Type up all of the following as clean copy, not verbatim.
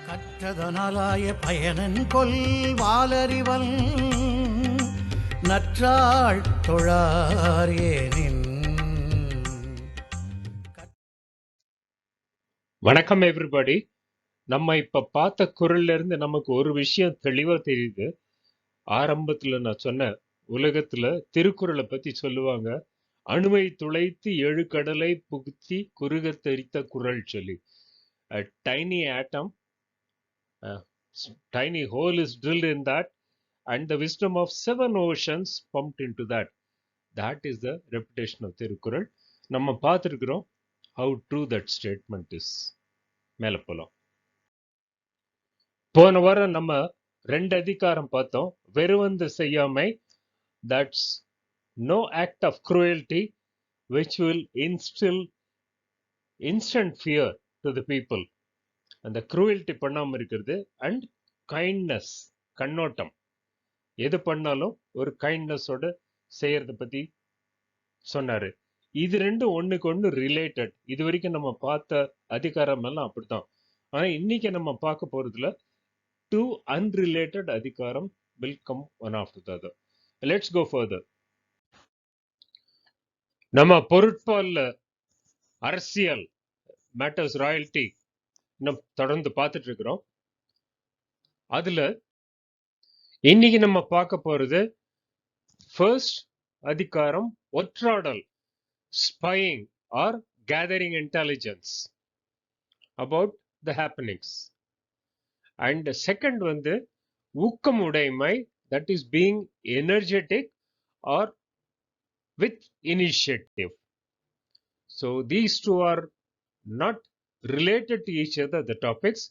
கற்றதனாலாய பயனன் கொல் வாலறிவன் நற்றாள் தொழாரேனின். வணக்கம் எவ்ரிபடி. நம்ம இப்ப பார்த்த குறள்ல இருந்து நமக்கு ஒரு விஷயம் தெளிவா தெரியுது. ஆரம்பத்துல நான் சொன்ன உலகத்துல திருக்குறளை பத்தி சொல்லுவாங்க, அணுவை துளைத்து எழு கடலை புகுத்தி குறுக தெரித்த குறள் சொல்லி. A tiny atom, a tiny hole is drilled in that, and the wisdom of 7 oceans pumped into that. That is the reputation of Thirukkural. நம்ம பார்த்துருக்கிறோம் how true that statement is. மேல போலாம். போன வாரம் நம்ம 2 அதிகாரம் பார்த்தோம். வெறுவந்து செய்யாமை, that's no act of cruelty which will instill instant fear to the people. அந்த cruelty பண்ணாம இருக்கிறது. அண்ட் கைண்ட்னஸ், கண்ணோட்டம், எது பண்ணாலும் ஒரு கைண்ட்னஸோட செய்யறத பத்தி சொன்னாரு. இது ரெண்டும் ஒண்ணுக்கு ஒண்ணு ரிலேட்டட். இது வரைக்கும் நம்ம பார்த்த அதிகாரம் எல்லாம் அப்படித்தான். ஆனா இன்னைக்கு நம்ம பார்க்க போறதுல two unrelated adhikaram will come one after the other. Let's go further. நம்ம பொருட்பால்ல அரசியல் மேட்டர்ஸ், ராயல்டி நம்ம தொடர்ந்து பார்த்துட்டு இருக்கிறோம். அதுல இன்னைக்கு நம்ம பார்க்க போறது ஃபர்ஸ்ட் அதிகாரம், ஒற்றாடல், spying or gathering intelligence about the happenings. And second வந்து ஊக்கம் உடைமை, that is being energetic or with initiative. So these two are not related to each other, the topics,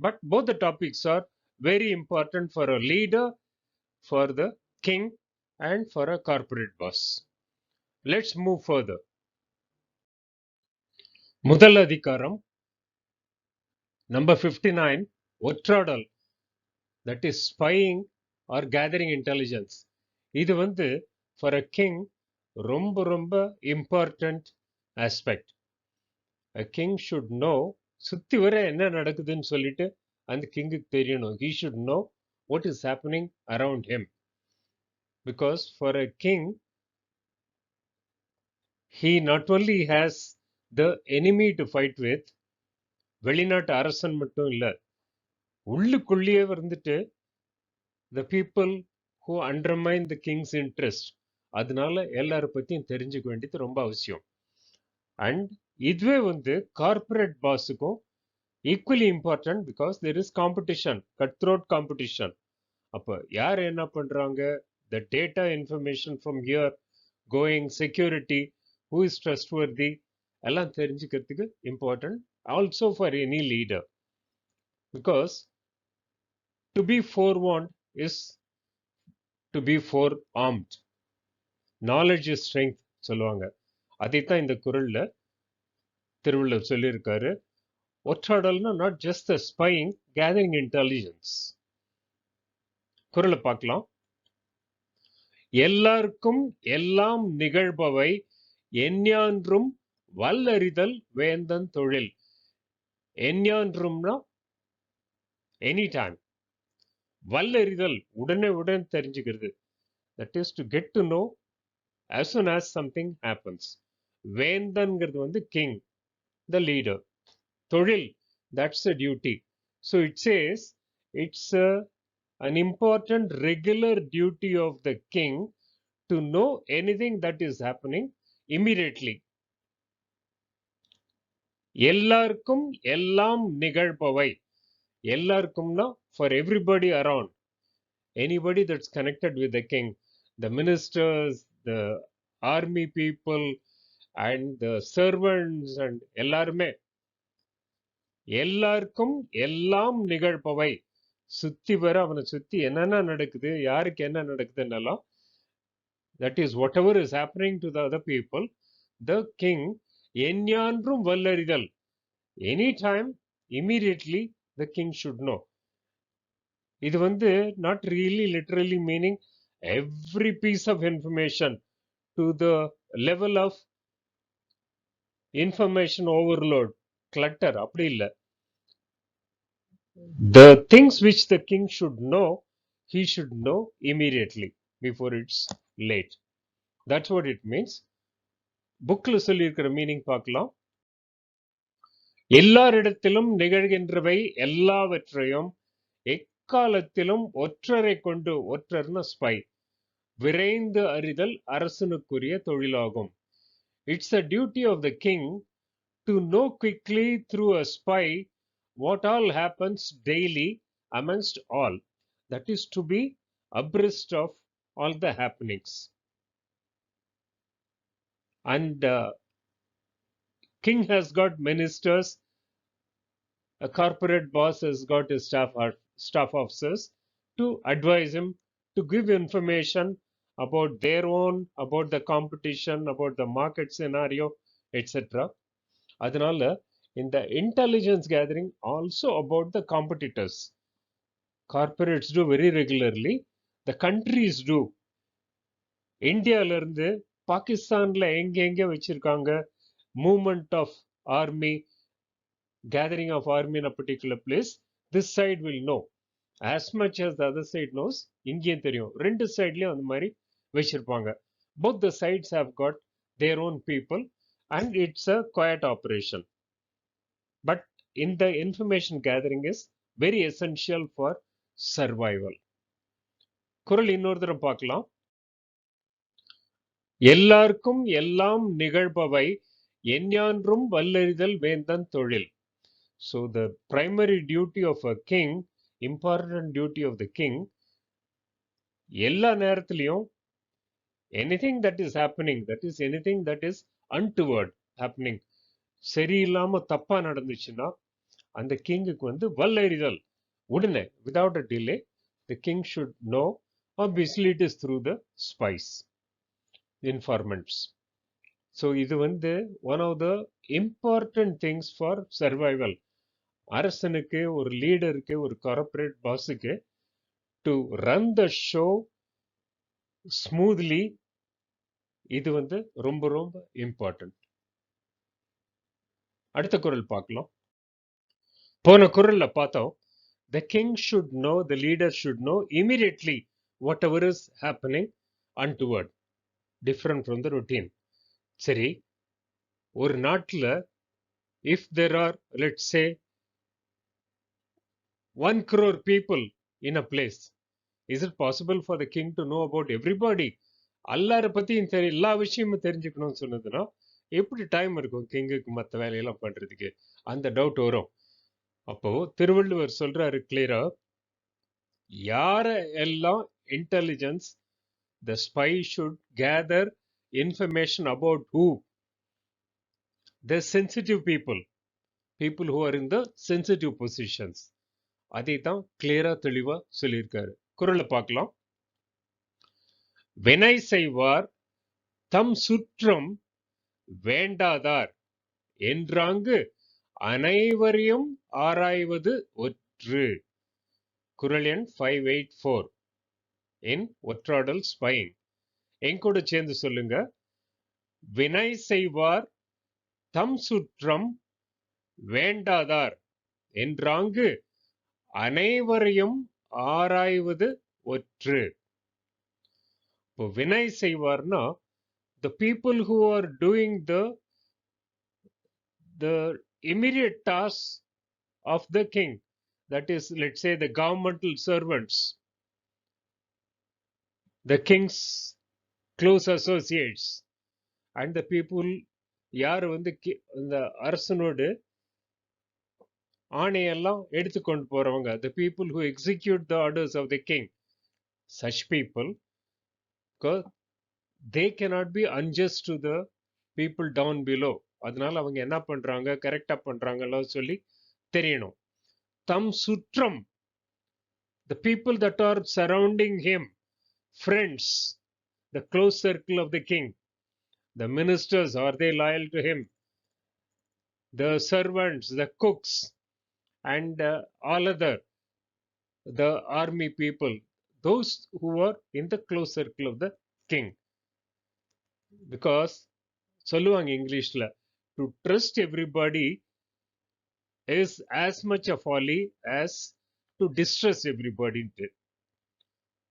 but both the topics are very important for a leader, for the king, and for a corporate boss. Let's move further. முதல் அதிகாரம், number 59, ஒற்றாடல், that is spying or gathering intelligence. இது வந்து for a king ரொம்ப ரொம்ப important aspect. A king should know, சுத்தி வர என்ன நடக்குதுன்னு சொல்லிட்டு அந்த கிங்குக்கு தெரியணும். He should know what is happening around him. Because for a king, he not only has the enemy to fight with, வெளிநாட்டு அரசன் மட்டும் இல்ல, உள்ளுக்குள்ளேயே வந்துட்டு the people who undermine the king's interest. அதனால எல்லார பத்தியும் தெரிஞ்சுக்க வேண்டியது ரொம்ப அவசியம். அண்ட் இதுவே வந்து கார்பரேட் பாஸுக்கும் equally important, because there is competition, cutthroat competition. அப்ப யார் என்ன பண்றாங்க, the data information from here going, security, who is trustworthy, எல்லாம் தெரிஞ்சுக்கிறதுக்கு important. Also for any leader, because to be forewarned is to be forearmed. Knowledge is strength சொல்லுவாங்க. அதைத்தான் இந்த குறள்ல திருவள்ளுவர் சொல்லியிருக்காரு. ஒற்றாடல்னா not just the spying, gathering intelligence. குறளை பார்க்கலாம். எல்லாருக்கும் எல்லாம் நிகழ்பவை எஞ்ஞான்றும் வல்லறிதல் வேந்தன் தொழில். எஞ்ஞான்றும்னா எனி டைம், வல்லறிதல் உடனே உடனே தெரிஞ்சுக்கிறது, that is to get to know as soon as something happens. வேந்தன்கிறது வந்து king, the leader. தொழில், that's a duty. So it says it's an important regular duty of the king to know anything that is happening immediately. எல்லாருக்கும் எல்லாம் நிகழ்பவை, எல்லாருக்கும்னா for everybody around, anybody that's connected with the king, the ministers, the army people and the servants and எல்லாருமே, எல்லாருக்கும் எல்லாம் நிகழ்பவை, சுத்தி வர அவனை சுத்தி என்னென்ன நடக்குது, யாருக்கு என்ன நடக்குதுன்னெல்லாம், that is whatever is happening to the other people, the king எஞ்ஞான்றும் வல்லறிதல், anytime, immediately the king should know. இது வந்து not really literally meaning every piece of information to the level of information overload, clutter, அப்படி இல்லை. The things which the king should know, he should know immediately before it's late. That's what it means. புக்ல சொல்லியிருக்கிற meaning பார்க்கலாம். எல்லாரிடத்திலும் நிகழ்கின்றவை எல்லாவற்றையும் எக்காலத்திலும் ஒற்றரை கொண்டு, ஒற்றர்னா spy, விரைந்து அறிதல் அரசனுக்குரிய தொழிலாகும். It's the duty of the king to know quickly through a spy what all happens daily amongst all. That is to be abreast of all the happenings. And king has got ministers, a corporate boss has got his staff officers to advise him, to give information about their own, about the competition, about the market scenario, etc. அதனால இந்த intelligence gathering also about the competitors. Corporates do very regularly, the countries do. இந்தியால இருந்து பாகிஸ்தான்ல எங்க வச்சிருக்காங்க movement of army, gathering of army in a particular place, this side will know as much as the other side knows. இங்கேயும் தெரியும், ரெண்டு சைட்லயும் அந்த மாதிரி வச்சிருப்பாங்க. Both the sides have got their own people and it's a quiet operation. But in the information gathering is very essential for survival. குறள் இன்னொரு தரம் பார்க்கலாம். எல்லாருக்கும் எல்லாம் நிகழ்பவை எஞ்ஞான்றும் வல்லறிதல் வேந்தன் தொழில். So the primary duty of a king, important duty of the king, எல்லா நேரத்திலையும் anything that is happening, that is anything that is untoward happening, சரியில்லாம தப்பா நடந்துச்சுன்னா அந்த கிங்குக்கு வந்து வல்லறிதல் உடனே, without a delay, the king should know. Obviously it is through the spies, informants. So இது வந்து one of the important things for survival. அரசனுக்கு, ஒரு லீடருக்கு, ஒரு கார்ப்பரேட் பாஸுக்கு to run the show smoothly, இது வந்து ரொம்ப ரொம்ப இம்பார்ட்டன்ட். அடுத்த குறள் பார்க்கலாம். போன குறள்ல பார்த்தோம், the king should know, the leader should know immediately whatever is happening untoward, different from the routine. சரி, ஒரு நாட்டில் if there are, let's say, 1 crore people in a place, is it possible for the king to know about everybody? எல்லார பத்தியும் எல்லா விஷயமும் தெரிஞ்சுக்கணும்னு சொன்னதுன்னா எப்படி time இருக்கும் கிங்குக்கு மற்ற வேலையெல்லாம் பண்றதுக்கு? அந்த டவுட் வரும். அப்போ திருவள்ளுவர் சொல்றாரு கிளியரா, யார எல்லாம் intelligence, the spy should gather information about who? The sensitive people, people who are in the sensitive positions. அதை தான் கிளியரா தெளிவா சொல்லியிருக்காரு. குறளை பார்க்கலாம். வினை செய்வார் தம் சுற்றம் வேண்டாதார் என்றாங்கு அனைவரையும் ஆராய்வது ஒற்று. குறள் எண் 584 இன் ஒற்றாடல் ஸ்பையிங். எங்கூட சேர்ந்து சொல்லுங்க. வினை செய்வார் தம் சுற்றம் வேண்டாதார் என்றாங்கு அனைவரையும் ஆராய்வது ஒற்று. இப்போ வினை செய்வார்னா the people who are doing the immediate tasks of the king, that is, let's say, the governmental servants, the king's close associates, and the people யார் வந்து இந்த அரசனோடு ஆணையெல்லாம் எடுத்துக்கொண்டு போறவங்க, the people who execute the orders of the king, such people, because they cannot be unjust to the people down below. அதனால அவங்க என்ன பண்றாங்க, கரெக்டா பண்றாங்களோ சொல்லி தெரியணும். தம் சுற்றம், the people that are surrounding him, friends, the close circle of the king, the ministers, are they loyal to him, the servants, the cooks, and all other, the army people, those who are in the close circle of the king. Because சொல்லுவாங்க இங்கிலீஷ்ல, to trust everybody is as much a folly as to distress everybody.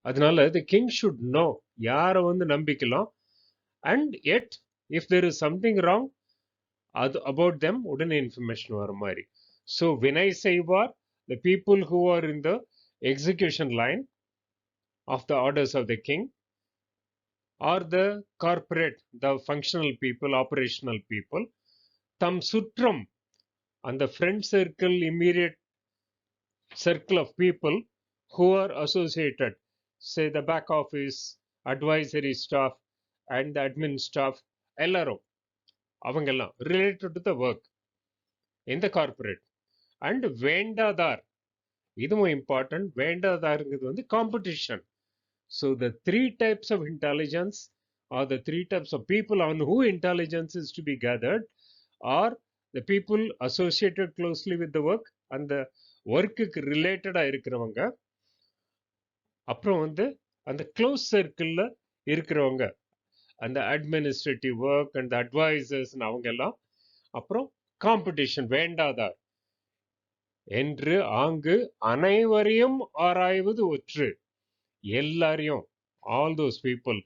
அதனால the king should know யாரை வந்து நம்பிக்கலாம், and yet if there is something wrong about them உடனே information வர மாதிரி. So when I say war, the people who are in the execution line of the orders of the king, or the corporate, the functional people, operational people, தம் சுற்றம், அந்த friend circle, immediate circle of people who are associated, say the back office, advisory staff and the admin staff, எல்லாரும் அவங்கெல்லாம் related to the work in the corporate. And வேண்டாதார், இதுவும் important, வேண்டாதாருங்கிறது வந்து competition. So the three types of intelligence, or the three types of people on who intelligence is to be gathered, are the people associated closely with the work, and the ஒர்க்குக்கு ரிலேட்டடாக இருக்கிறவங்க, அப்புறம் வந்து அந்த close சர்க்கிளில் இருக்கிறவங்க, அந்த administrative work and advisers அவங்க எல்லாம், அப்புறம் காம்படிஷன் வேண்டாதார் என்று ஆங்கு அனைவரையும் ஆராய்வது ஒற்று. எல்லாரையும், all those people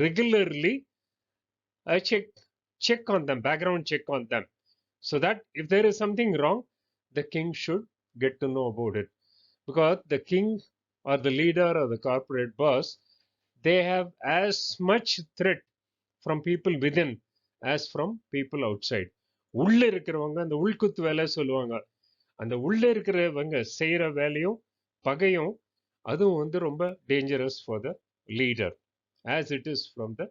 regularly check on them, background check on them, so that if there is something wrong, the king should get to know about it. Because the king or the leader or the corporate boss, they have as much threat from people within as from people outside. உள்ள இருக்கிறவங்க அந்த உள்குத்து வேலை சொல்லுவாங்க, அந்த உள்ள இருக்கிறவங்க செய்யற வேலையும் பகையும் அதுவும் வந்து ரொம்ப dangerous for the leader as it is from the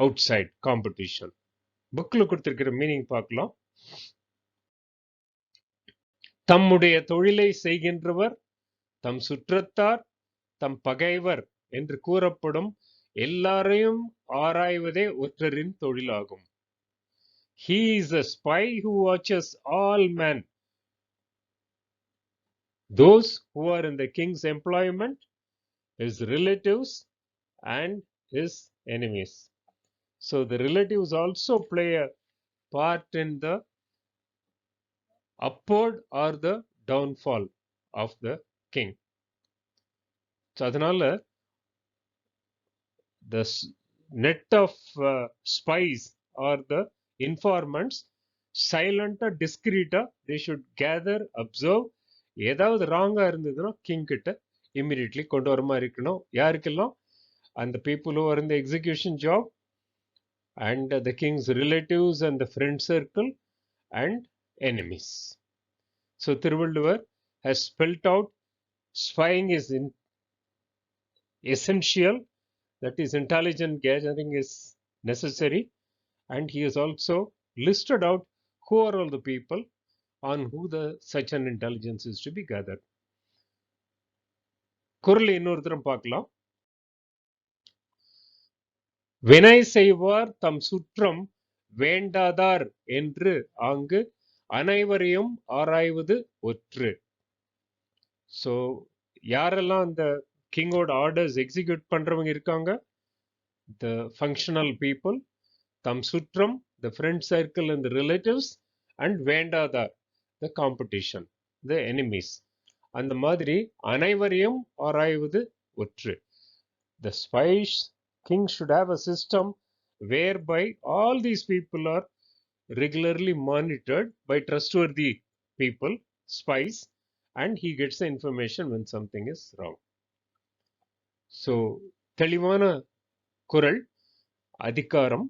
outside competition. புக்ல கொடுத்திருக்கிற மீனிங் பார்க்கலாம். தம்முடைய தொழிலை செய்கின்றவர் தம் சுற்றத்தார் தம் பகைவர் என்று கூறப்படும் எல்லாரையும் ஆராய்வதே ஒற்றரின் தொழிலாகும். He is a spy who watches all men, those who are in the king's employment, his relatives and his enemies. So the relatives also play a part in the upward or the downfall of the king. So அதனால the net of spies or the informants, silent or discreet, they should gather, observe. ஏதாவது ராங்கா இருந்ததுன்னா king கிட்ட immediately கொண்டு வர மாதிரி இருக்கணும். யாருக்கெல்லாம்? அந்த people who are in the execution job, and the king's relatives and the friend circle and enemies. So Thiruvalluvar has spelled out spying is essential, that is intelligent gathering is necessary, and he has also listed out who are all the people on who the such an intelligence is to be gathered. குறள் இன்னொரு தரம் பார்க்கலாம். வினை செய்வார் தம் சுற்றம் வேண்டாதார் என்று ஆங்கு அனைவரையும் ஆராய்வது ஒற்று. ஸோ யாரெல்லாம் அந்த கிங்கோட ஆர்டர்ஸ் எக்ஸிக்யூட் பண்றவங்க இருக்காங்க? the functional people, தம் சுற்றம், the friend circle and the relatives, and வேண்டாதார், the competition, the enemies. அந்த மாதிரி அனைவரையும் ஆராய்வது ஒற்று. The spies, king should have a system whereby all these people are regularly monitored by trustworthy people, spies, and he gets the information when something is wrong. So தெளிவான குறள் அதிகாரம்,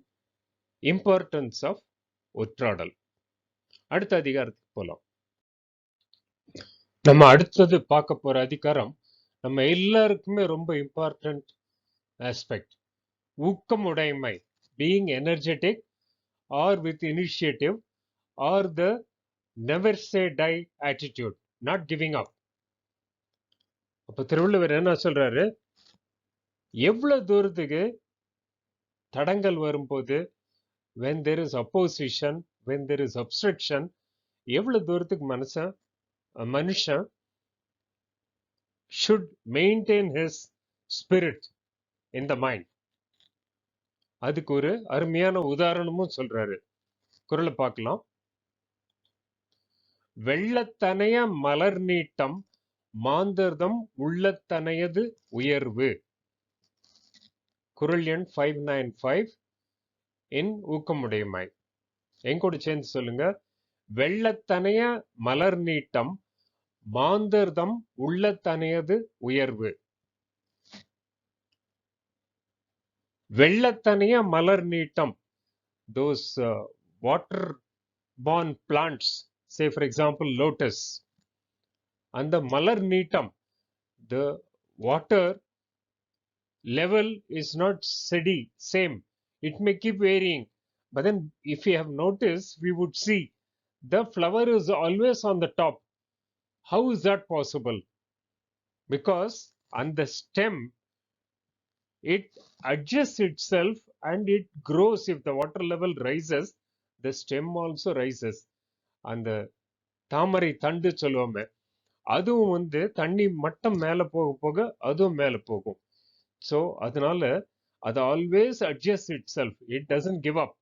importance of ஒற்றாடல். அடுத்த அதிகாரத்துக்கு போலாம். நம்ம அடுத்தது பார்க்க போற அதிகாரம் நம்ம எல்லாருக்குமே ரொம்ப இம்பார்ட்டன்ட் ஆஸ்பெக்ட். ஊக்கம் உடைமை, being energetic or with initiative or the never say die attitude, not giving up. அப்ப திருவள்ளுவர் என்ன சொல்றாரு? எவ்வளவு தூரத்துக்கு தடங்கள் வரும்போது, when there is opposition, when there is obstruction, எவ்வளவு தூரத்துக்கு மனுஷன் should maintain his spirit in the mind. அதுக்கு ஒரு அருமையான உதாரணமும் சொல்றாரு. குறளை பார்க்கலாம். வெள்ளத்தனைய மலர் நீட்டம் மாந்தர்தம் உள்ளத்தனையது உயர்வு. குறள் எண் 595 இன் ஊக்கமுடைமை. எங்கூட சேர்ந்து சொல்லுங்க. வெள்ளத்தனைய மலர் நீட்டம் மாந்தர்தம் உள்ளத்தனையது உயர்வு. வெள்ளத்தனைய மலர் நீட்டம், those water born plants, say for example lotus, and the Malar நீட்டம், the water level is not steady, same, it may keep varying, but then if you have noticed, we would see the flower is always on the top. How is that possible? Because on the stem it adjusts itself and it grows. If the water level rises, the stem also rises. அந்த தாமரை தண்டு சொல்லுவோமே, அதுவும் வந்து தண்ணி மட்டம் மேல போக போக அதுவும் மேல போகும். ஸோ அதனால அது always adjust it self, it doesn't give up.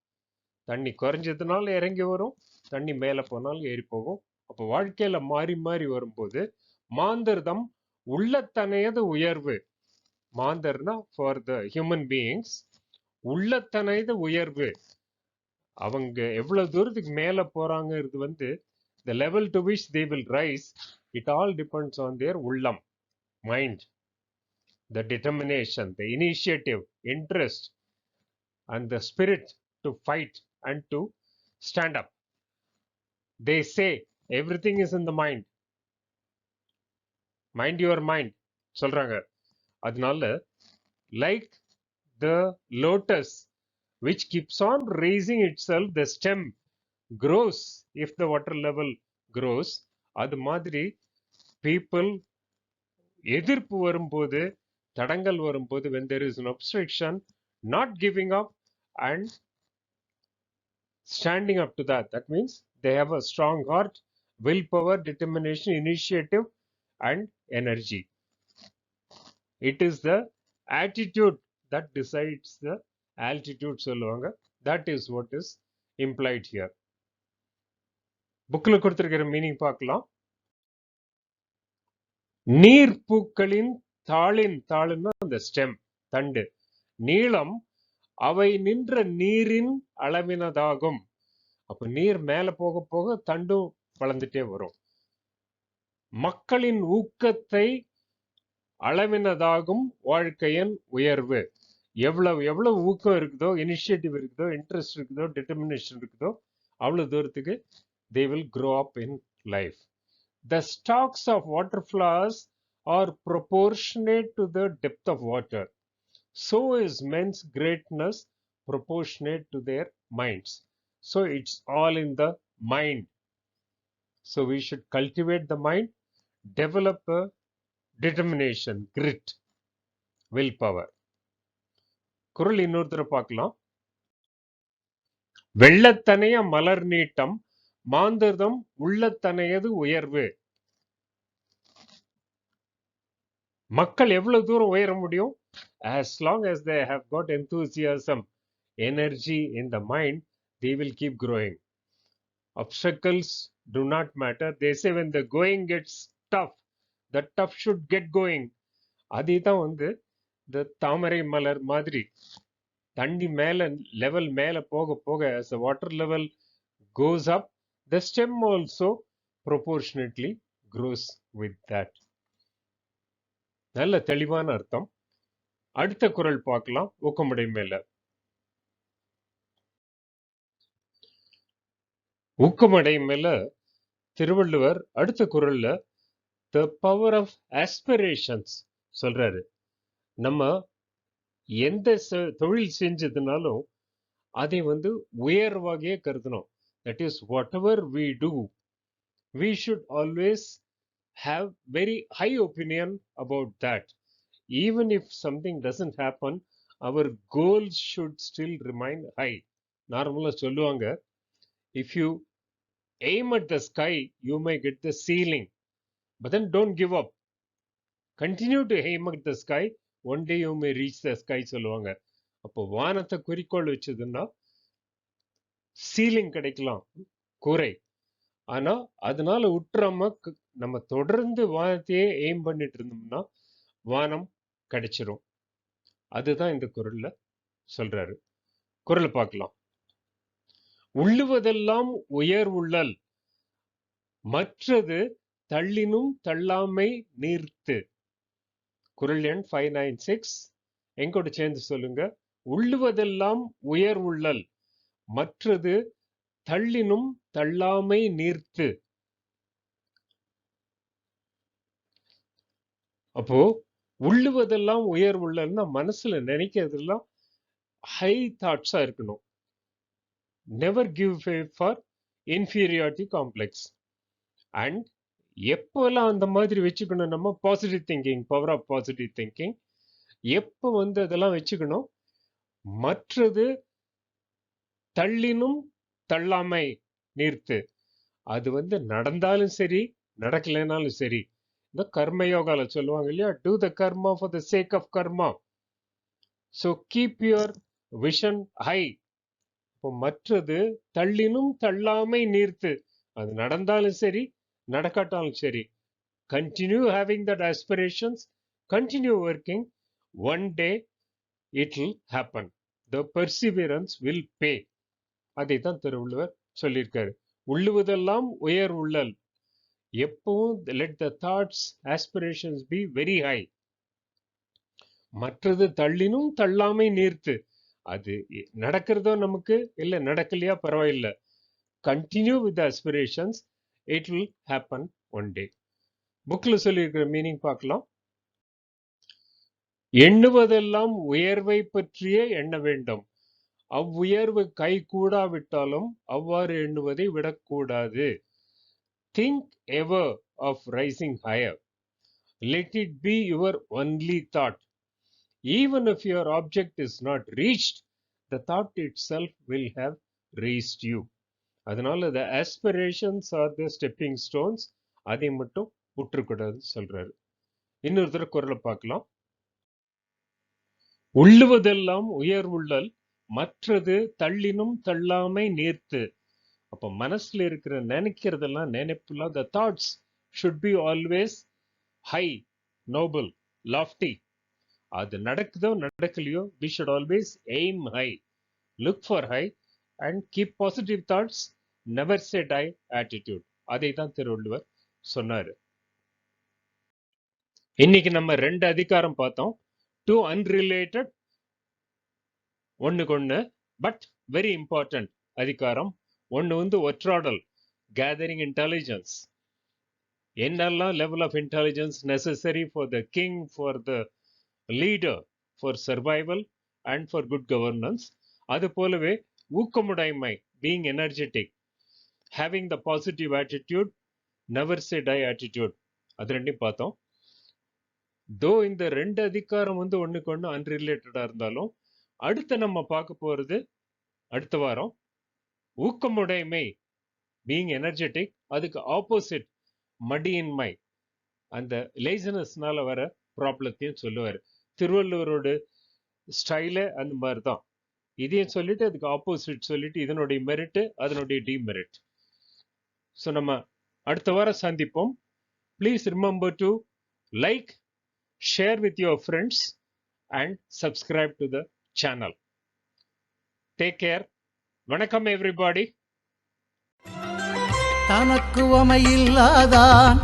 தண்ணி குறைஞ்சதுனால இறங்கி வரும், தண்ணி மேல போனாலும் ஏறி போகும். அப்போ வாழ்க்கையில மாறி மாறி வரும்போது மாந்தர்தம் உள்ளத்தனையது உயர்வு. மாந்தர்னா ஃபார் த ஹியூமன் பீயிங்ஸ், உள்ளத்தனையது உயர்வு. அவங்க எவ்வளவு தூரத்துக்கு மேல போறாங்கிறது வந்து the level to which they will rise, it all depends on their ullam, mind, the determination, the initiative, interest, and the spirit to fight and to stand up. They say everything is in the mind. Mind your mind சொல்றாங்க. அதனால like the lotus which keeps on raising itself, the stem grows if the water level grows. அது மாதிரி people எதிர்ப்பு வரும்போது, தடங்கள் வரும்போது, when there is an obstruction, not giving up and standing up to that. That means they have a strong heart, willpower, determination, initiative and energy. It is the attitude that decides the altitude சொல்லுவாங்க. That is what is implied here. புக்ல கொடுத்திருக்கிற meaning பார்க்கலாம். நீர் பூக்களின் தாளின், தாளுன்னா அந்த stem தண்டு, நீளம் அவை நின்ற நீரின் அளவினதாகும். அப்ப நீர் மேல போக போக தண்டும் வளர்ந்துட்டே வரும். மக்களின் ஊக்கத்தை அளவினதாகும் வாழ்க்கையின் உயர்வு. எவ்வளவு எவ்வளவு ஊக்கம் இருக்குதோ, இனிஷியேட்டிவ் இருக்குதோ, இன்ட்ரெஸ்ட் இருக்குதோ, டிட்டர்மினேஷன் இருக்குதோ, அவ்வளவு தூரத்துக்கு they will grow up in life. The stalks of water flowers are proportionate to the depth of water. So is men's greatness proportionate to their minds. So it's all in the mind. So we should cultivate the mind, develop a determination, grit, willpower. குறள் இன்னொரு தடவை பார்க்கலாம். வெள்ளத்தனைய மலர் நீட்டம் மாந்தர்தம் உள்ளத்தனையது உயர்வு. மக்கள் எவ்வளவு தூரம் உயர முடியும்? As long as they have got enthusiasm, energy in the mind, they will keep growing. Obstacles do not matter. They say when the going gets tough, the tough should get going. அதுதான் வந்து இந்த தாமரை மலர் மாதிரி தண்ணி மேல level மேல போக போக, as the water level goes up, the stem also proportionately grows with that. நல்ல தெளிவான அர்த்தம். அடுத்த குறள் பார்க்கலாம். ஊக்கமுடை மேல ஊக்கமடை மேல திருவள்ளுவர் அடுத்த குறள்ல the power of aspirations சொல்றாரு. நம்ம எந்த தொழில் செஞ்சதுனாலும் அதை வந்து உயர்வாகவே கருதணும். That is, whatever we do, we should always have very high opinion about that. Even if something doesn't happen, our goals should still remain high. நார்மலா சொல்லுவாங்க, if you aim at the sky, you may get the ceiling, but then don't give up. Continue to aim at the sky, one day you may reach the sky சொல்லுவாங்க. அப்போ வானத்தை குறிக்கோள் வச்சதுன்னா ceiling கிடைக்கலாம், கூரை. ஆனா அதனால உற்றாம நம்ம தொடர்ந்து வானத்தையே எய்ம் பண்ணிட்டு இருந்தோம்னா வானம் கிடைச்சிரும். அதுதான் இந்த குறள்ல சொல்றாரு. குறளை பார்க்கலாம். உள்ளுவதெல்லாம் உயர் உள்ளல், மற்றது தள்ளினும் தள்ளாமை நீர்த்து. குறள் எண் 596. எங்கூட சேர்ந்து சொல்லுங்க. உள்ளுவதெல்லாம் உயர் உள்ளல், மற்றது தள்ளினும் தள்ளாமை நீர்த்து. அப்போ உள்ளுவதெல்லாம் உயர் உள்ளல்னா மனசுல நினைக்கிறதெல்லாம் ஹை தாட்ஸா இருக்கணும். Never give way for inferiority complex. And எப்பெல்லாம் அந்த மாதிரி வச்சுக்கணும், நம்ம positive thinking, power of positive thinking எப்போ அதெல்லாம் வச்சுக்கணும். மற்றது தள்ளினும் தள்ளாமை நீர்த்து. அது நடந்தாலும் சரி நடக்கலைனாலும் சரி. இந்த கர்மயோகால சொல்லுவாங்க இல்லையா, do the karma for the sake of karma. So keep your vision high. இப்போ மற்றது தள்ளினும் தள்ளாமை நீர்த்து. அது நடந்தாலும் சரி நடக்காட்டாலும் சரி, continue having that aspirations, continue working. One day it will happen. The perseverance will pay. அதைத்தான் திருவள்ளுவர் சொல்லியிருக்காரு. உள்ளுவதெல்லாம் உயர் உள்ளல், எப்பவும் let the thoughts aspirations be very high. மற்றது தள்ளினும் தள்ளாமை நீர்த்து. அது நடக்கிறதோ நமக்கு இல்ல நடக்கலையா பரவாயில்லை, continue with the aspirations, it will happen one day. புக்ல சொல்லியிருக்கிற மீனிங் பார்க்கலாம். எண்ணுவதெல்லாம் உயர்வை பற்றியே எண்ண வேண்டும், அவ்வுயர்வு கை கூடாவிட்டாலும் அவ்வாறு எண்ணுவதை விடக்கூடாது. Think ever of rising higher, let it be your only thought. Even if your object is not reached, the thought itself will have reached you. அதனால the aspirations are the stepping stones. அதை மட்டும் விட்டுறக்கூடாது சொல்றாரு. இன்னொரு தடவை குறளை பார்க்கலாம். உள்ளுவதெல்லாம் உயர் உள்ளல், மற்றது தள்ளினும் தள்ளாமை நீர்த்து. அப்ப மனசுல இருக்கிற நினைக்கிறதெல்லாம் நினைப்புலாம், the thoughts should be always high, noble, lofty. அது நடக்குதோ நடக்கலையோ, we should always aim high, look for high and keep positive thoughts, never say die attitude. அதை தான் திருவள்ளுவர் சொன்னாரு. இன்னைக்கு நம்ம 2 அதிகாரம் பார்த்தோம். 2 unrelated, ஒண்ணுக்கு பட் வெரி இம்பார்ட்டன்ட் அதிகாரம். ஒன்னு ஒற்றாடல், கேதரிங் இன்டெலிஜென்ஸ். என்னெல்லாம் level of intelligence necessary for the king, for the leader, for survival and for good governance. அது போலவே ஊக்கமுடைமை, being energetic, having the positive attitude, never say die attitude. அது ரெண்டையும் பார்த்தோம். தோ இந்த 2 அதிகாரம் ஒண்ணுக்கு ஒண்ணு அன்ரிலேட்டடா இருந்தாலும், அடுத்து நம்ம பார்க்க போறது அடுத்த வாரம் ஊக்கமுடைமை, பீயிங் எனர்ஜெட்டிக். அதுக்கு ஆப்போசிட் மடியின்மை, அந்த லேசினஸ்னால வர ப்ராப்ளத்தையும் சொல்லுவார். திருவள்ளுவரோட ஸ்டைல அந்த மாதிரி தான். இதையும் சொல்லிட்டு அதுக்கு ஆப்போசிட் சொல்லிட்டு இதனுடைய மெரிட் அதனுடைய டிமெரிட். ஸோ நம்ம அடுத்த வாரம் சந்திப்போம். Please remember to like, share with your friends and subscribe to the channel. Take care. Vanakkam everybody. தனக்குவமையில்லாதான்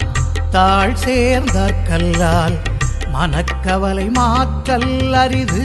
தாழ் சேர்ந்தார் கல்லால் மனக்கவலை மாற்றல் அரிது.